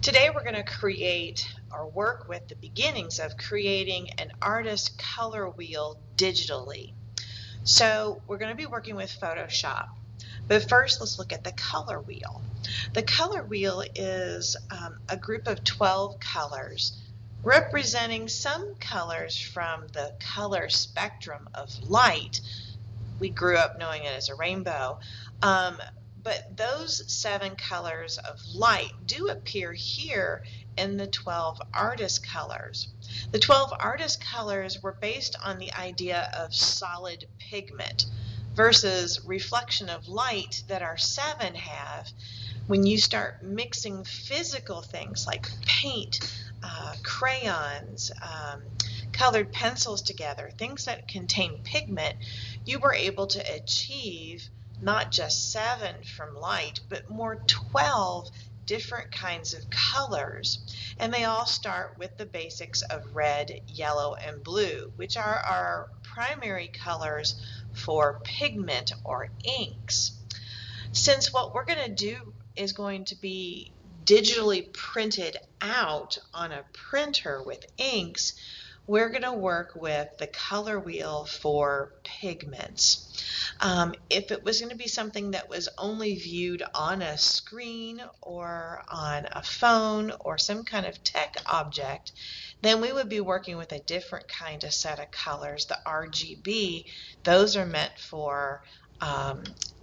Today we're going to create or work with the beginnings of creating an artist color wheel digitally. So we're going to be working with Photoshop. But first let's look at the color wheel. The color wheel is a group of 12 colors representing some colors from the color spectrum of light. We grew up knowing it as a rainbow. But those 7 colors of light do appear here in the 12 artist colors. The 12 artist colors were based on the idea of solid pigment versus reflection of light that our 7 have. When you start mixing physical things like paint, crayons, colored pencils together, things that contain pigment, you were able to achieve not just 7 from light, but more 12 different kinds of colors. And they all start with the basics of red, yellow, and blue, which are our primary colors for pigment or inks. Since what we're going to do is going to be digitally printed out on a printer with inks, we're going to work with the color wheel for pigments. If it was going to be something that was only viewed on a screen or on a phone or some kind of tech object, then we would be working with a different kind of set of colors. The RGB, those are meant for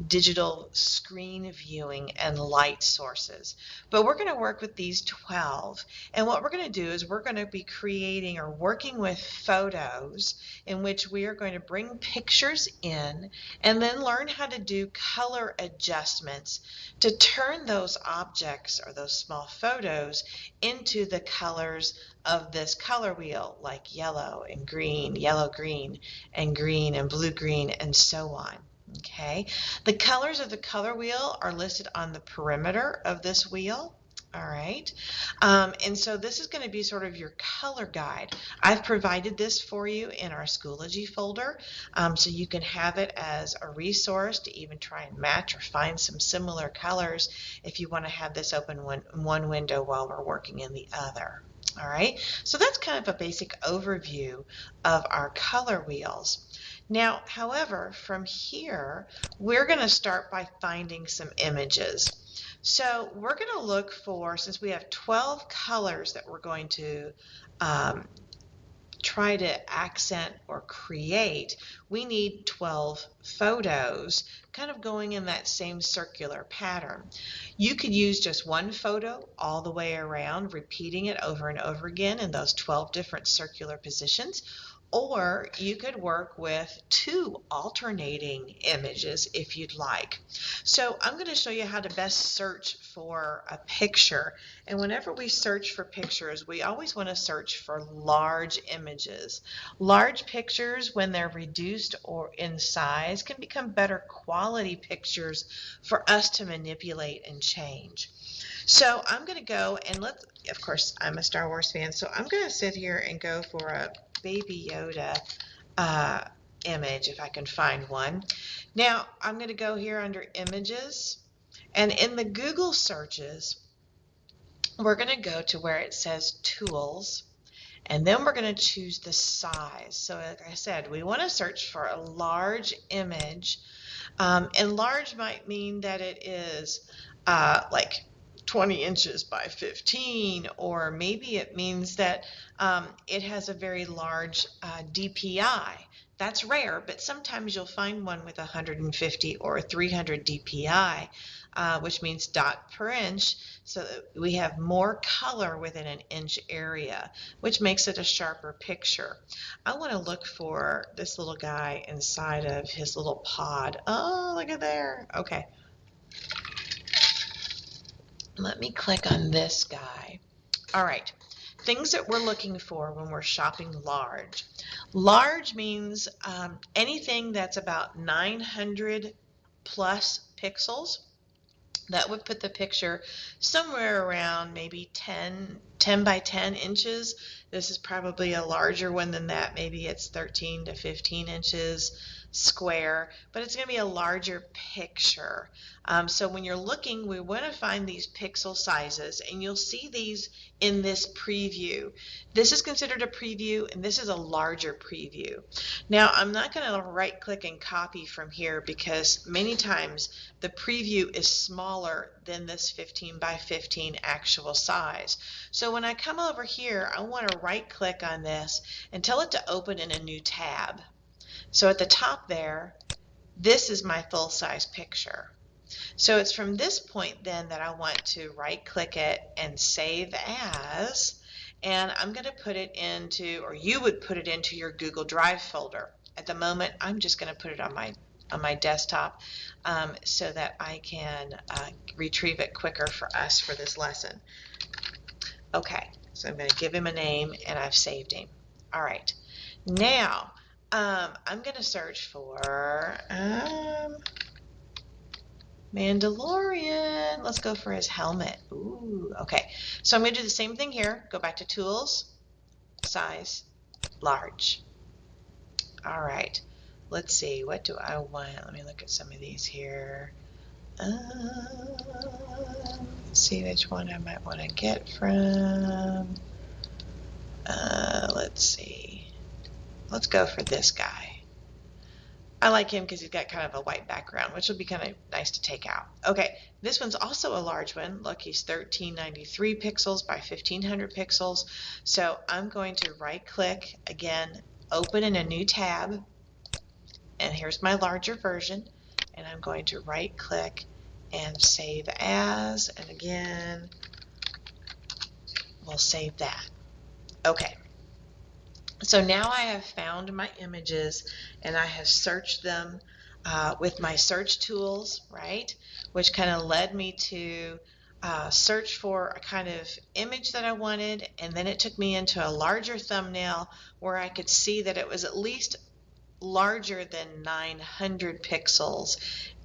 digital screen viewing and light sources. But we're going to work with these 12, and what we're going to do is we're going to be creating or working with photos in which we are going to bring pictures in and then learn how to do color adjustments to turn those objects or those small photos into the colors of this color wheel, like yellow and green, yellow green and blue green, and so on. Okay, the colors of the color wheel are listed on the perimeter of this wheel. All right, and so this is going to be sort of your color guide. I've provided this for you in our Schoology folder, so you can have it as a resource to even try and match or find some similar colors if you want to have this open one window while we're working in the other. All right, so that's kind of a basic overview of our color wheels. Now, however, from here, we're going to start by finding some images. So we're going to look for, since we have 12 colors that we're going to try to accent or create, we need 12 photos kind of going in that same circular pattern. You could use just one photo all the way around, repeating it over and over again in those 12 different circular positions. Or you could work with 2 alternating images if you'd like. So I'm going to show you how to best search for a picture. And whenever we search for pictures, we always want to search for large images. Large pictures, when they're reduced or in size, can become better quality pictures for us to manipulate and change. So I'm going to go and of course, I'm a Star Wars fan, so I'm going to sit here and go for a Baby Yoda image if I can find one. Now I'm going to go here under images, and in the Google searches we're going to go to where it says tools, and then we're going to choose the size. So like I said, we want to search for a large image, and large might mean that it is like 20 inches by 15, or maybe it means that it has a very large DPI. That's rare, but sometimes you'll find one with 150 or 300 DPI, which means dot per inch, so that we have more color within an inch area, which makes it a sharper picture. I want to look for this little guy inside of his little pod. Oh, look at there. Okay. Let me click on this guy. All right, things that we're looking for when we're shopping large. Large means anything that's about 900 plus pixels. That would put the picture somewhere around maybe 10 by 10 inches. This is probably a larger one than that. Maybe it's 13 to 15 inches. square, but it's going to be a larger picture. So when you're looking, we want to find these pixel sizes, and you'll see these in this preview. This is considered a preview, and this is a larger preview. Now, I'm not going to right click and copy from here because many times the preview is smaller than this 15 by 15 actual size. So when I come over here, I want to right click on this and tell it to open in a new tab. So at the top there, this is my full-size picture. So it's from this point then that I want to right-click it and save as, and I'm going to put it into, or you would put it into your Google Drive folder. At the moment, I'm just going to put it on my desktop so that I can retrieve it quicker for us for this lesson. Okay, so I'm going to give him a name, and I've saved him. All right, now I'm going to search for Mandalorian. Let's go for his helmet. Ooh, okay. So I'm going to do the same thing here. Go back to Tools, Size, Large. All right. Let's see. What do I want? Let me look at some of these here. See which one I might want to get from. Let's see. Let's go for this guy. I like him because he's got kind of a white background, which will be kind of nice to take out. Okay, this one's also a large one. Look, he's 1393 pixels by 1500 pixels. So I'm going to right click, again, open in a new tab, and here's my larger version, and I'm going to right click and save as, and again, we'll save that. Okay. So now I have found my images, and I have searched them with my search tools, right? Which kind of led me to search for a kind of image that I wanted, and then it took me into a larger thumbnail where I could see that it was at least larger than 900 pixels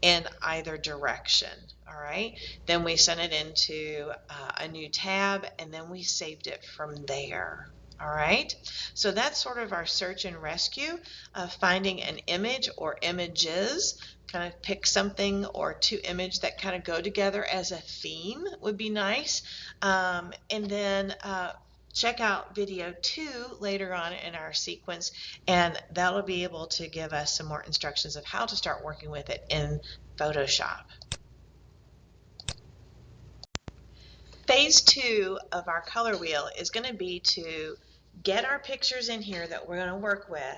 in either direction. All right, then we sent it into a new tab, and then we saved it from there. All right, so that's sort of our search and rescue of finding an image or images. Kind of pick something or two images that kind of go together as a theme would be nice. And then check out video 2 later on in our sequence, and that'll be able to give us some more instructions of how to start working with it in Photoshop. Phase 2 of our color wheel is going to be to get our pictures in here that we're going to work with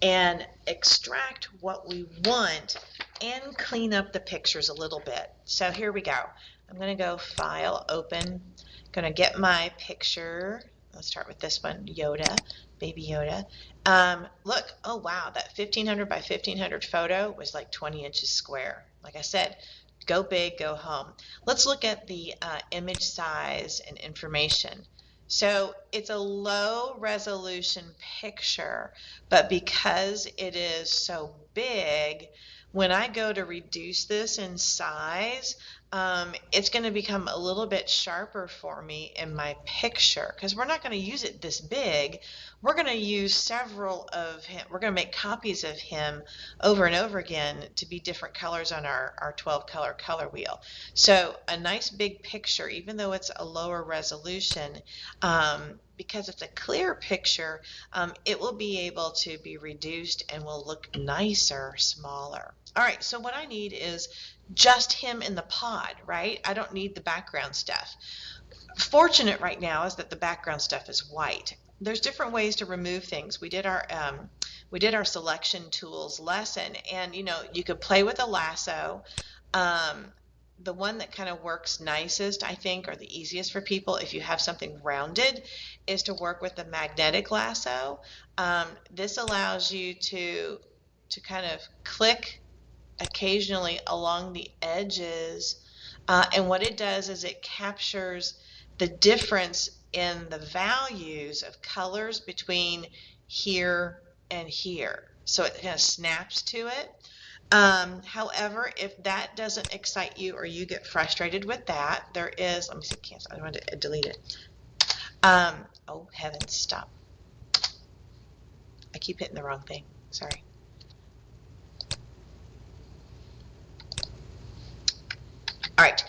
and extract what we want and clean up the pictures a little bit. So here we go. I'm going to go File, Open. Going to get my picture. Let's start with this one, Yoda, Baby Yoda. Look, oh wow, that 1500 by 1500 photo was like 20 inches square. Like I said, go big, go home. Let's look at the image size and information. So it's a low resolution picture, but because it is so big, when I go to reduce this in size, it's going to become a little bit sharper for me in my picture because we're not going to use it this big. We're going to use several of him. We're going to make copies of him over and over again to be different colors on our 12 color wheel. So a nice big picture, even though it's a lower resolution, because it's a clear picture, it will be able to be reduced and will look nicer, smaller. All right, so what I need is just him in the pod, right? I don't need the background stuff. Fortunate right now is that the background stuff is white. There's different ways to remove things. We did our selection tools lesson, and you could play with a lasso. The one that kind of works nicest, I think, or the easiest for people if you have something rounded, is to work with the magnetic lasso. This allows you to kind of click occasionally along the edges, and what it does is it captures the difference in the values of colors between here and here. So it kind of snaps to it. However, if that doesn't excite you or you get frustrated with that, there is, let me see, cancel, I want to delete it. Oh heavens, stop. I keep hitting the wrong thing, sorry. All right,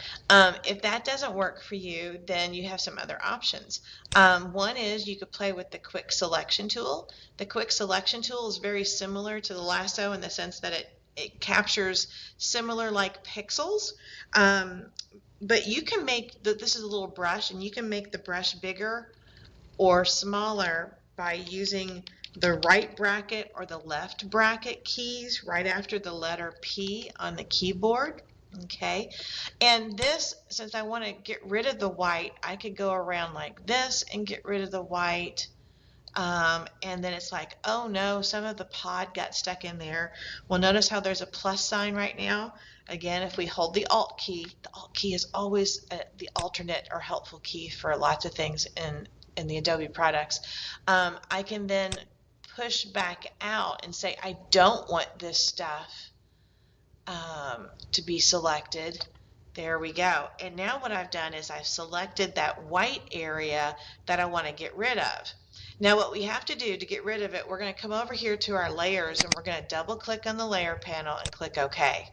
if that doesn't work for you, then you have some other options. One is you could play with the quick selection tool. The quick selection tool is very similar to the lasso in the sense that it captures similar like pixels. But you can make, this is a little brush, and you can make the brush bigger or smaller by using the right bracket or the left bracket keys right after the letter P on the keyboard. Okay, and this, since I want to get rid of the white, I could go around like this and get rid of the white. And then it's like, oh no, some of the pod got stuck in there. Well, notice how there's a plus sign right now. Again, if we hold the Alt key, the Alt key is always the alternate or helpful key for lots of things in the Adobe products. I can then push back out and say, I don't want this stuff to be selected. There we go. And now what I've done is I've selected that white area that I want to get rid of. Now what we have to do to get rid of it, we're going to come over here to our layers, and we're going to double click on the layer panel and click OK.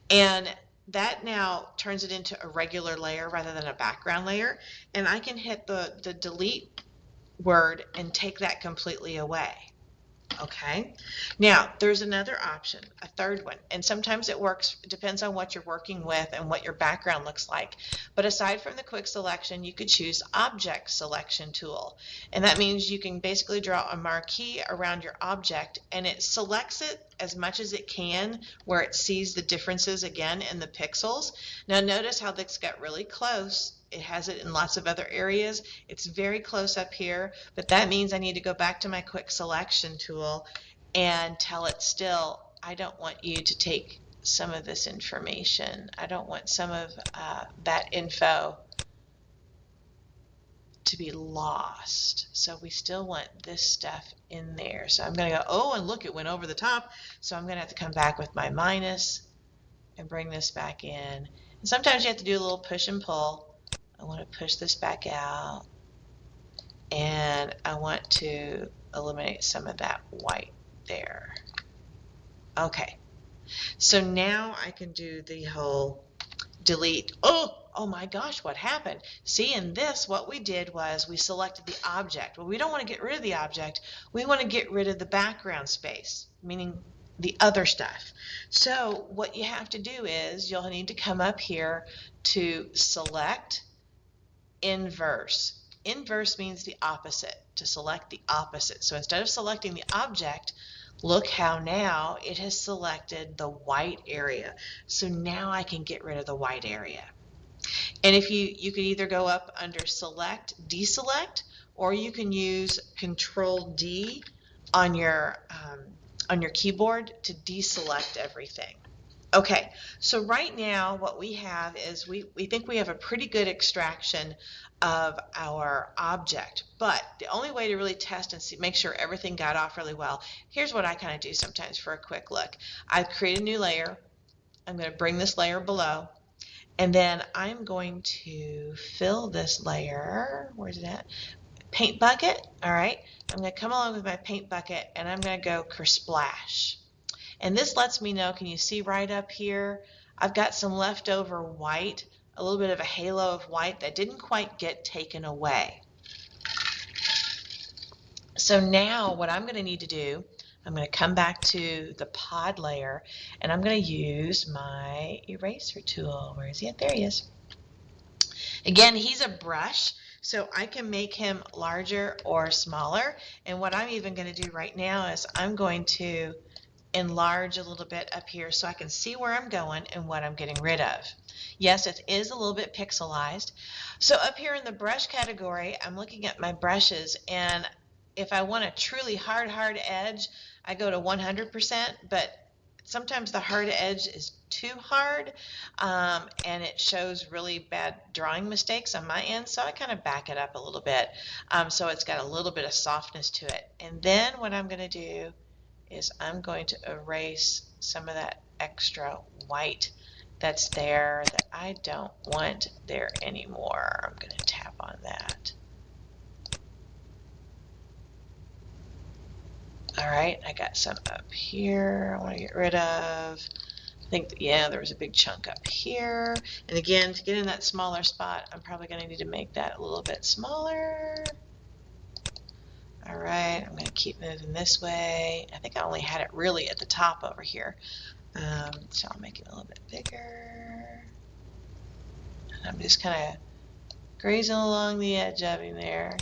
And that now turns it into a regular layer rather than a background layer. And I can hit the delete word and take that completely away. Okay, now there's another option, a third one, and sometimes it works, it depends on what you're working with and what your background looks like. But aside from the quick selection, you could choose object selection tool, and that means you can basically draw a marquee around your object, and it selects it as much as it can where it sees the differences again in the pixels. Now notice how this got really close. It has it in lots of other areas. It's very close up here, but that means I need to go back to my quick selection tool and tell it still, I don't want you to take some of this information. I don't want some of that info to be lost. So we still want this stuff in there. So I'm going to go, oh, and look, it went over the top. So I'm going to have to come back with my minus and bring this back in. And sometimes you have to do a little push and pull. I want to push this back out, and I want to eliminate some of that white there. Okay, so now I can do the whole delete. Oh my gosh, what happened? See, in this, what we did was we selected the object. Well, we don't want to get rid of the object. We want to get rid of the background space, meaning the other stuff. So what you have to do is you'll need to come up here to select inverse. Inverse means the opposite, to select the opposite. So instead of selecting the object, look how now it has selected the white area. So now I can get rid of the white area. And if you can either go up under select, deselect, or you can use Control D on your keyboard to deselect everything. Okay, so right now what we have is we think we have a pretty good extraction of our object, but the only way to really test and make sure everything got off really well, here's what I kind of do sometimes for a quick look. I create a new layer. I'm going to bring this layer below, and then I'm going to fill this layer. Where's it at? Paint bucket. All right, I'm going to come along with my paint bucket, and I'm going to go Kersplash. And this lets me know, can you see right up here? I've got some leftover white, a little bit of a halo of white that didn't quite get taken away. So now what I'm going to need to do, I'm going to come back to the pod layer, and I'm going to use my eraser tool. Where is he at? There he is. Again, he's a brush, so I can make him larger or smaller. And what I'm even going to do right now is I'm going to enlarge a little bit up here so I can see where I'm going and what I'm getting rid of. Yes, it is a little bit pixelized. So up here in the brush category, I'm looking at my brushes, and if I want a truly hard edge, I go to 100%, but sometimes the hard edge is too hard, and it shows really bad drawing mistakes on my end, so I kind of back it up a little bit, so it's got a little bit of softness to it. And then what I'm going to do is I'm going to erase some of that extra white that's there that I don't want there anymore. I'm going to tap on that. All right, I got some up here I want to get rid of. think, yeah, there was a big chunk up here. And again, to get in that smaller spot, I'm probably going to need to make that a little bit smaller. All right, I'm going to keep moving this way. I think I only had it really at the top over here. So I'll make it a little bit bigger. And I'm just kind of grazing along the edge of him there,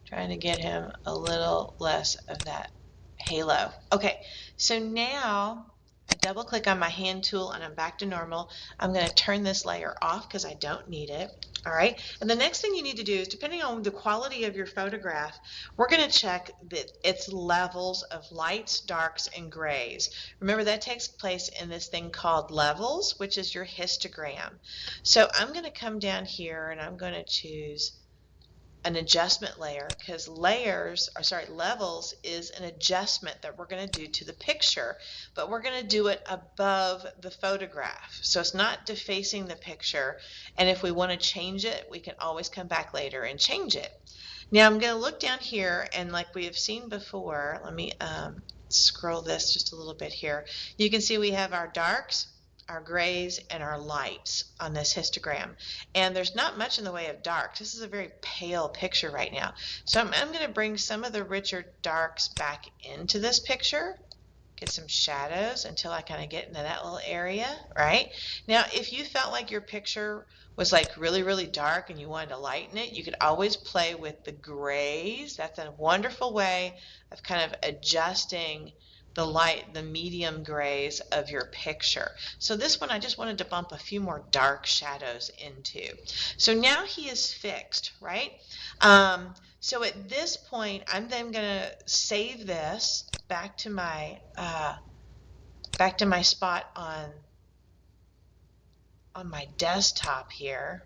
trying to get him a little less of that halo. Okay, so now I double click on my hand tool and I'm back to normal. I'm going to turn this layer off because I don't need it. All right, and the next thing you need to do is, depending on the quality of your photograph, we're going to check that its levels of lights, darks, and grays. Remember, that takes place in this thing called levels, which is your histogram. So I'm going to come down here and I'm going to choose an adjustment layer, because levels is an adjustment that we're going to do to the picture, but we're going to do it above the photograph. So it's not defacing the picture, and if we want to change it, we can always come back later and change it. Now I'm going to look down here, and like we have seen before, let me scroll this just a little bit here. You can see we have our darks, our grays, and our lights on this histogram. And there's not much in the way of darks. This is a very pale picture right now. So I'm going to bring some of the richer darks back into this picture, get some shadows until I kind of get into that little area, right? Now, if you felt like your picture was like really, really dark and you wanted to lighten it, you could always play with the grays. That's a wonderful way of kind of adjusting the light, the medium grays of your picture. So this one I just wanted to bump a few more dark shadows into. So now he is fixed, right? So at this point, I'm then going to save this back to my spot on my desktop here.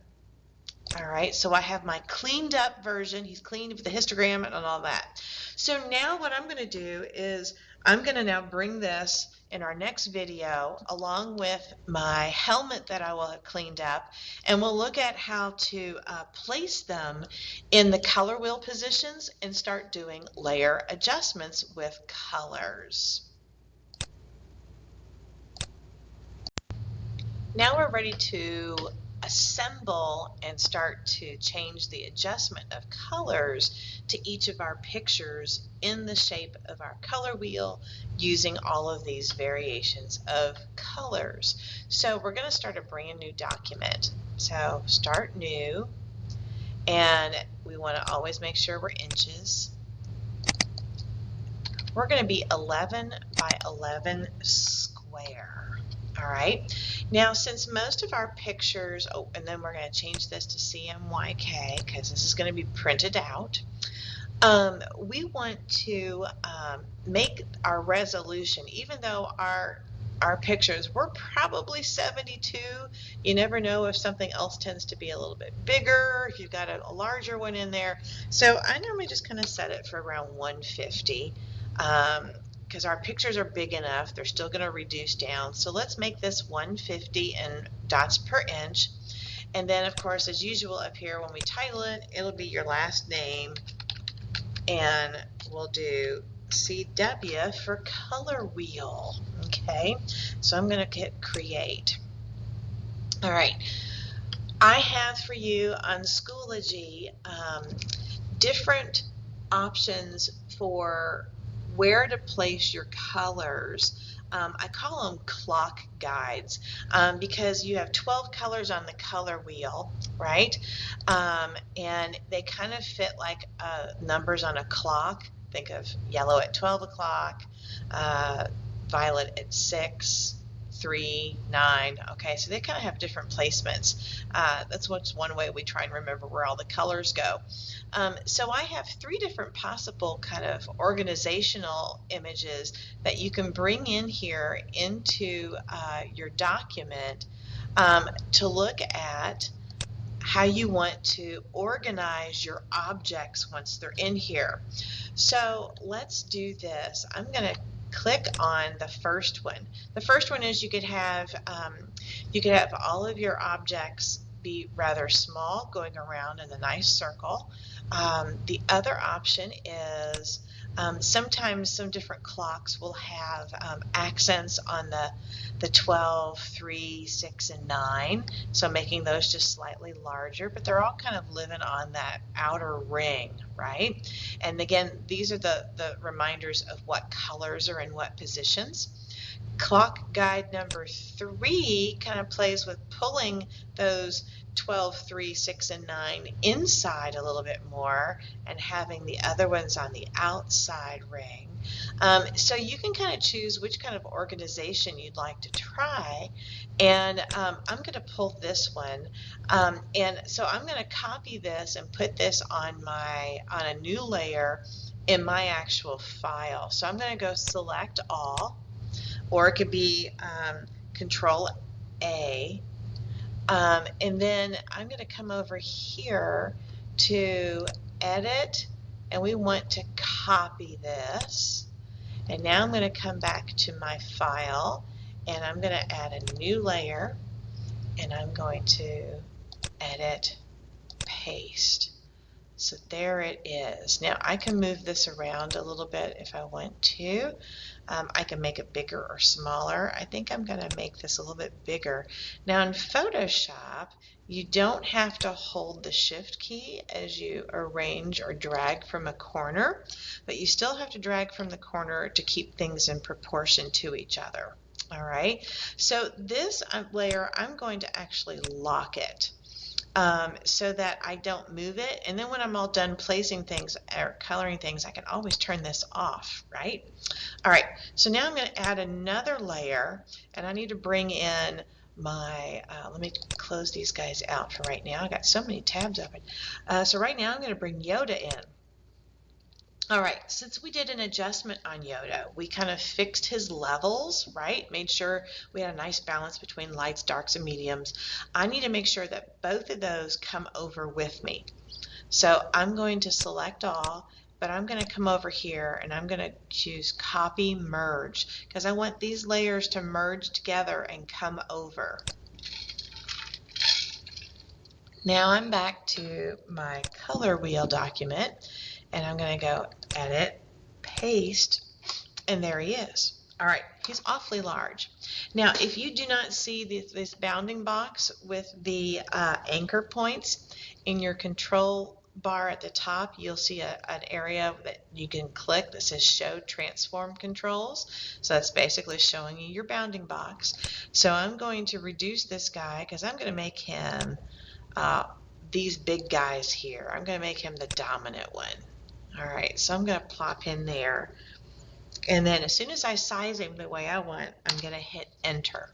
All right, so I have my cleaned up version. He's cleaned with the histogram and all that. So now what I'm going to do is I'm going to now bring this in our next video along with my helmet that I will have cleaned up, and we'll look at how to place them in the color wheel positions and start doing layer adjustments with colors. Now we're ready to assemble and start to change the adjustment of colors to each of our pictures in the shape of our color wheel using all of these variations of colors. So we're going to start a brand new document. So start new, and we want to always make sure we're inches. We're going to be 11 by 11 square. All right. Now, since most of our pictures, and then we're going to change this to CMYK because this is going to be printed out. We want to make our resolution, even though our pictures were probably 72. You never know if something else tends to be a little bit bigger, if you've got a larger one in there. So I normally just kind of set it for around 150. Because our pictures are big enough, they're still going to reduce down. So let's make this 150 in dots per inch. And then, of course, as usual up here, when we title it, it'll be your last name. And we'll do CW for color wheel. Okay, so I'm going to hit create. All right, I have for you on Schoology different options for where to place your colors. I call them clock guides because you have 12 colors on the color wheel, right? And they kind of fit like numbers on a clock. Think of yellow at 12 o'clock, violet at 6, 3, 9. Okay, so they kind of have different placements. That's one way we try and remember where all the colors go. So I have 3 different possible kind of organizational images that you can bring in here into your document to look at how you want to organize your objects once they're in here. So let's do this. I'm going to click on the first one. The first one is you could have all of your objects be rather small, going around in a nice circle. The other option is sometimes some different clocks will have accents on the 12, 3, 6, and 9, so making those just slightly larger, but they're all kind of living on that outer ring, right? And again, these are the reminders of what colors are in what positions. Clock guide number 3 kind of plays with pulling those 12, 3, 6, and 9 inside a little bit more and having the other ones on the outside ring. So you can kind of choose which kind of organization you'd like to try. And I'm going to pull this one. And so I'm going to copy this and put this on a new layer in my actual file. So I'm going to go select all, or it could be Control A. And then I'm going to come over here to edit, and we want to copy this. And now I'm going to come back to my file, and I'm going to add a new layer, and I'm going to edit, paste. So there it is. Now I can move this around a little bit if I want to. I can make it bigger or smaller. I think I'm going to make this a little bit bigger. Now in Photoshop, you don't have to hold the Shift key as you arrange or drag from a corner, but you still have to drag from the corner to keep things in proportion to each other. All right, so this layer, I'm going to actually lock it. So that I don't move it, and then when I'm all done placing things or coloring things, I can always turn this off, right? All right, so now I'm going to add another layer, and I need to bring in my, let me close these guys out for right now. I got so many tabs open. So right now I'm going to bring Yoda in. All right, since we did an adjustment on Yoda, we kind of fixed his levels, right? Made sure we had a nice balance between lights, darks, and mediums. I need to make sure that both of those come over with me. So I'm going to select all, but I'm going to come over here and I'm going to choose Copy Merge because I want these layers to merge together and come over. Now I'm back to my color wheel document, and I'm going to go Edit, Paste, and there he is. All right, he's awfully large. Now, if you do not see this bounding box with the anchor points in your control bar at the top, you'll see an area that you can click that says Show Transform Controls. So that's basically showing you your bounding box. So I'm going to reduce this guy because I'm going to make him these big guys here. I'm going to make him the dominant one. All right, so I'm going to plop him there. And then as soon as I size him the way I want, I'm going to hit Enter.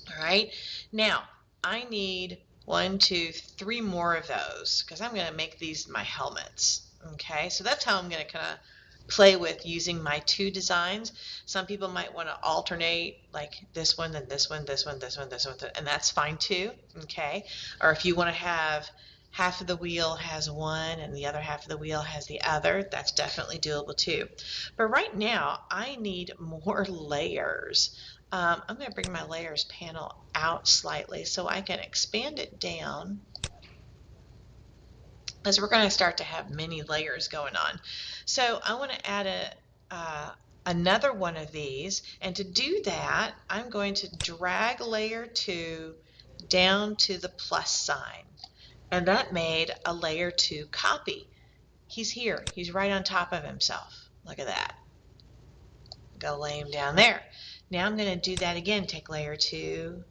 All right, now I need 1, 2, 3 more of those because I'm going to make these my helmets. Okay, so that's how I'm going to kind of play with using my 2 designs. Some people might want to alternate like this one, then this one, this one, this one, this one, and that's fine too. Okay, or if you want to have half of the wheel has one and the other half of the wheel has the other, that's definitely doable too. But right now I need more layers. I'm going to bring my layers panel out slightly so I can expand it down, as we're going to start to have many layers going on. So I want to add another one of these, and to do that I'm going to drag layer 2 down to the plus sign, and that made a layer 2 copy. He's here, he's right on top of himself. Look at that. Go lay him down there. Now I'm going to do that again. Take layer 2,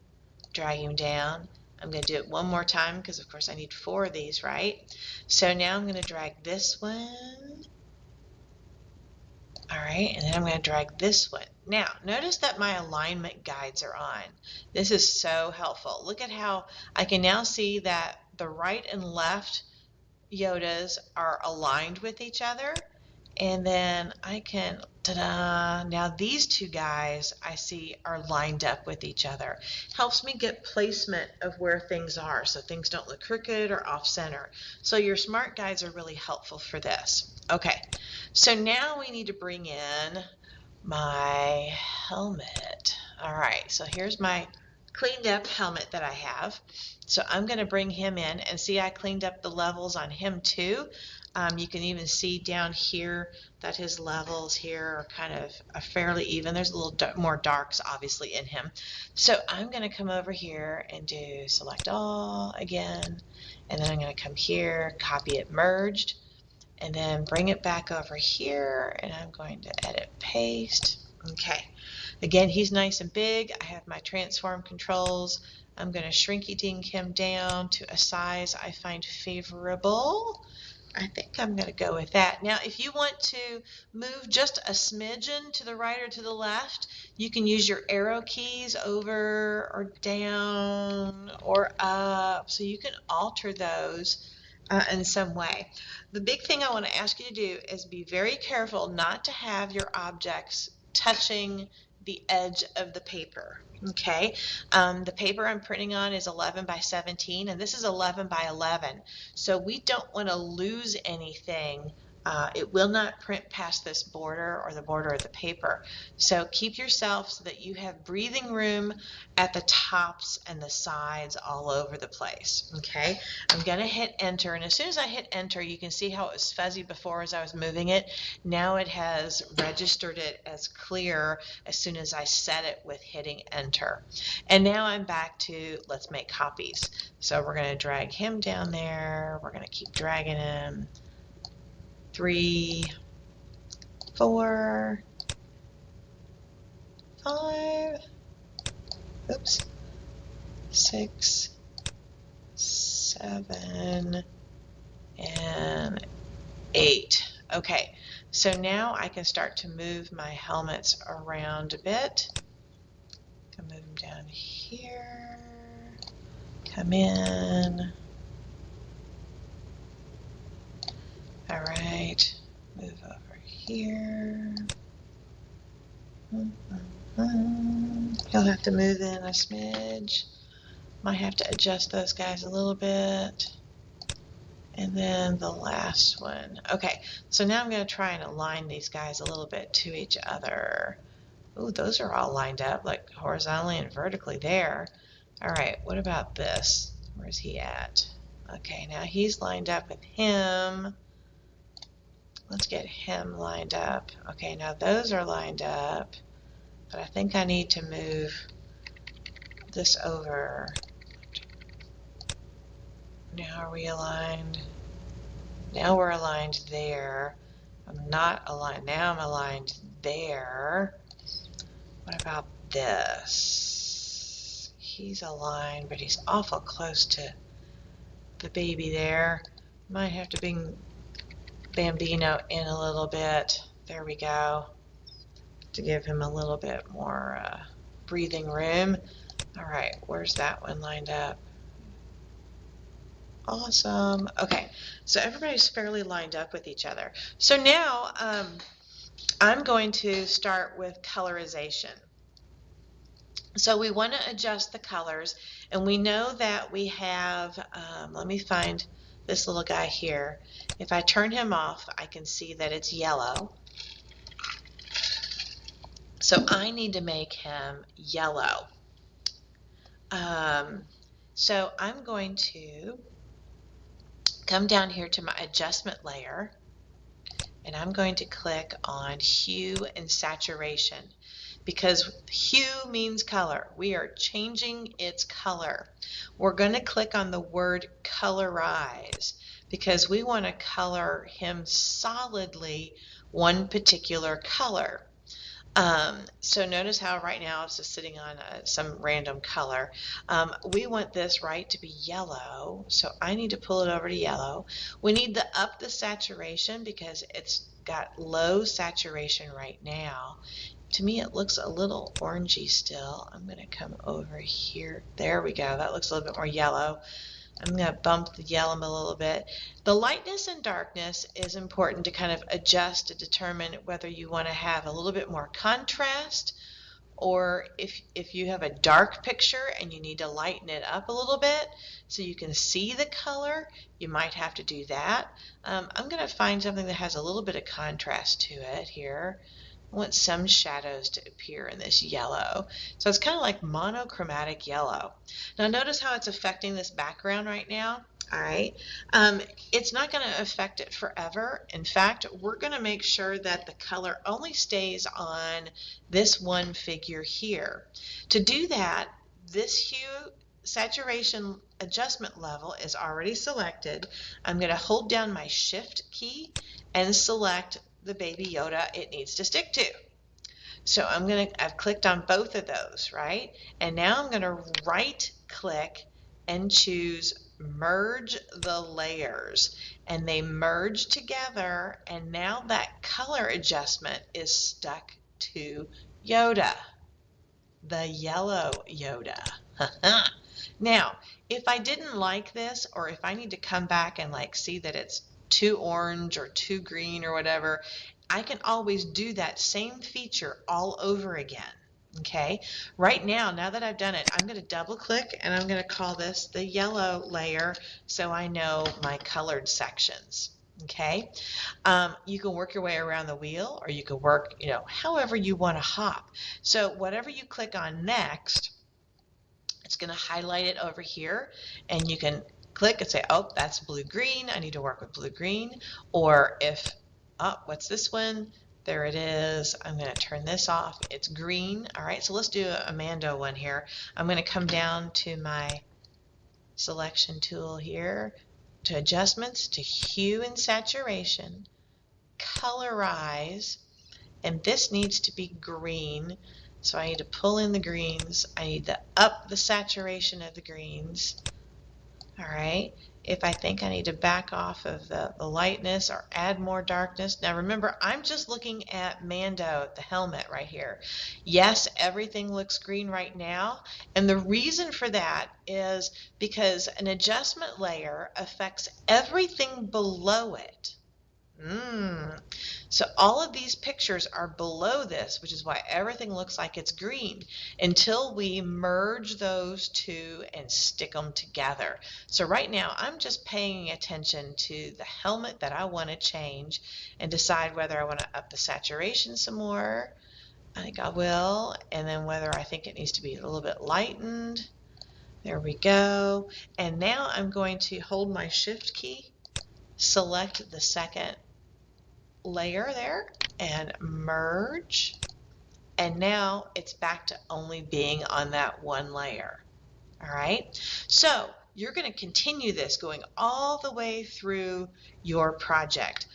drag him down. I'm going to do it one more time because of course I need 4 of these, right? So now I'm going to drag this one. All right, and then I'm going to drag this one. Now, notice that my alignment guides are on. This is so helpful. Look at how I can now see that the right and left Yodas are aligned with each other. And then I can, ta-da, now these 2 guys I see are lined up with each other. Helps me get placement of where things are so things don't look crooked or off center. So your smart guides are really helpful for this. Okay, so now we need to bring in my helmet. All right, so here's my cleaned up helmet that I have. So I'm going to bring him in and see I cleaned up the levels on him too. You can even see down here that his levels here are kind of fairly even. There's a little more darks obviously in him. So I'm going to come over here and do select all again, and then I'm going to come here, copy it merged, and then bring it back over here, and I'm going to edit paste. Okay, again, he's nice and big. I have my transform controls. I'm going to shrinky dink him down to a size I find favorable. I think I'm going to go with that. Now, if you want to move just a smidgen to the right or to the left, you can use your arrow keys over or down or up, so you can alter those in some way. The big thing I want to ask you to do is be very careful not to have your objects touching the edge of the paper. Okay, the paper I'm printing on is 11 by 17, and this is 11 by 11. So we don't want to lose anything. It will not print past this border or the border of the paper. So keep yourself so that you have breathing room at the tops and the sides all over the place. Okay, I'm going to hit enter, and as soon as I hit enter, you can see how it was fuzzy before as I was moving it. Now it has registered it as clear as soon as I set it with hitting enter. And now I'm back to let's make copies. So we're going to drag him down there. We're going to keep dragging him. 3, 4, 5, oops, 6, 7, and 8. Okay, so now I can start to move my helmets around a bit. Can move them down here. Come in. All right, move over here. He'll have to move in a smidge. Might have to adjust those guys a little bit. And then the last one. Okay, so now I'm going to try and align these guys a little bit to each other. Ooh, those are all lined up like horizontally and vertically there. All right, what about this? Where's he at? Okay, now he's lined up with him. Let's get him lined up. Okay, now those are lined up, but I think I need to move this over. Now are we aligned? Now we're aligned there. I'm not aligned. Now I'm aligned there. What about this? He's aligned, but he's awful close to the baby there. Might have to bring Bambino in a little bit. There we go. To give him a little bit more breathing room. All right, where's that one lined up? Awesome. Okay, so everybody's fairly lined up with each other. So now I'm going to start with colorization. So we want to adjust the colors, and we know that we have, let me find this little guy here. If I turn him off, I can see that it's yellow. So I need to make him yellow. So I'm going to come down here to my adjustment layer, and I'm going to click on hue and saturation, because hue means color. We are changing its color. We're going to click on the word colorize because we want to color him solidly one particular color. So notice how right now it's just sitting on some random color. We want this right to be yellow, so I need to pull it over to yellow. We need to up the saturation because it's got low saturation right now. To me it looks a little orangey still. I'm going to come over here. There we go. That looks a little bit more yellow. I'm going to bump the yellow a little bit. The lightness and darkness is important to kind of adjust to determine whether you want to have a little bit more contrast, or if you have a dark picture and you need to lighten it up a little bit so you can see the color, you might have to do that. I'm going to find something that has a little bit of contrast to it here. I want some shadows to appear in this yellow. So it's kind of like monochromatic yellow. Now notice how it's affecting this background right now. All right, it's not going to affect it forever. In fact, we're going to make sure that the color only stays on this one figure here. To do that, this hue saturation adjustment level is already selected. I'm going to hold down my Shift key and select the Baby Yoda it needs to stick to. So I've clicked on both of those, right? And now I'm going to right click and choose merge the layers, and they merge together, and now that color adjustment is stuck to Yoda, the yellow Yoda. Now, if I didn't like this, or if I need to come back and like see that it's too orange or too green or whatever, I can always do that same feature all over again. Okay, right now that I've done it, I'm going to double click and I'm going to call this the yellow layer so I know my colored sections. Okay, you can work your way around the wheel, or you can work, however you want to hop. So whatever you click on next, it's going to highlight it over here, and you can click and say, oh, that's blue-green. I need to work with blue-green. Or if, oh, what's this one? There it is. I'm going to turn this off. It's green. All right, so let's do a Mando one here. I'm going to come down to my selection tool here, to adjustments, to hue and saturation, colorize, and this needs to be green. So I need to pull in the greens. I need to up the saturation of the greens. All right. If I think I need to back off of the lightness or add more darkness. Now remember, I'm just looking at Mando, the helmet right here. Yes, everything looks green right now. And the reason for that is because an adjustment layer affects everything below it. So all of these pictures are below this, which is why everything looks like it's green, until we merge those two and stick them together. So right now I'm just paying attention to the helmet that I want to change and decide whether I want to up the saturation some more. I think I will. And then whether I think it needs to be a little bit lightened. There we go. And now I'm going to hold my Shift key, select the second layer there, and merge, and now it's back to only being on that one layer. All right, so you're going to continue this going all the way through your project.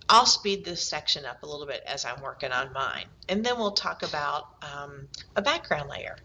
I'll speed this section up a little bit as I'm working on mine, and then we'll talk about a background layer.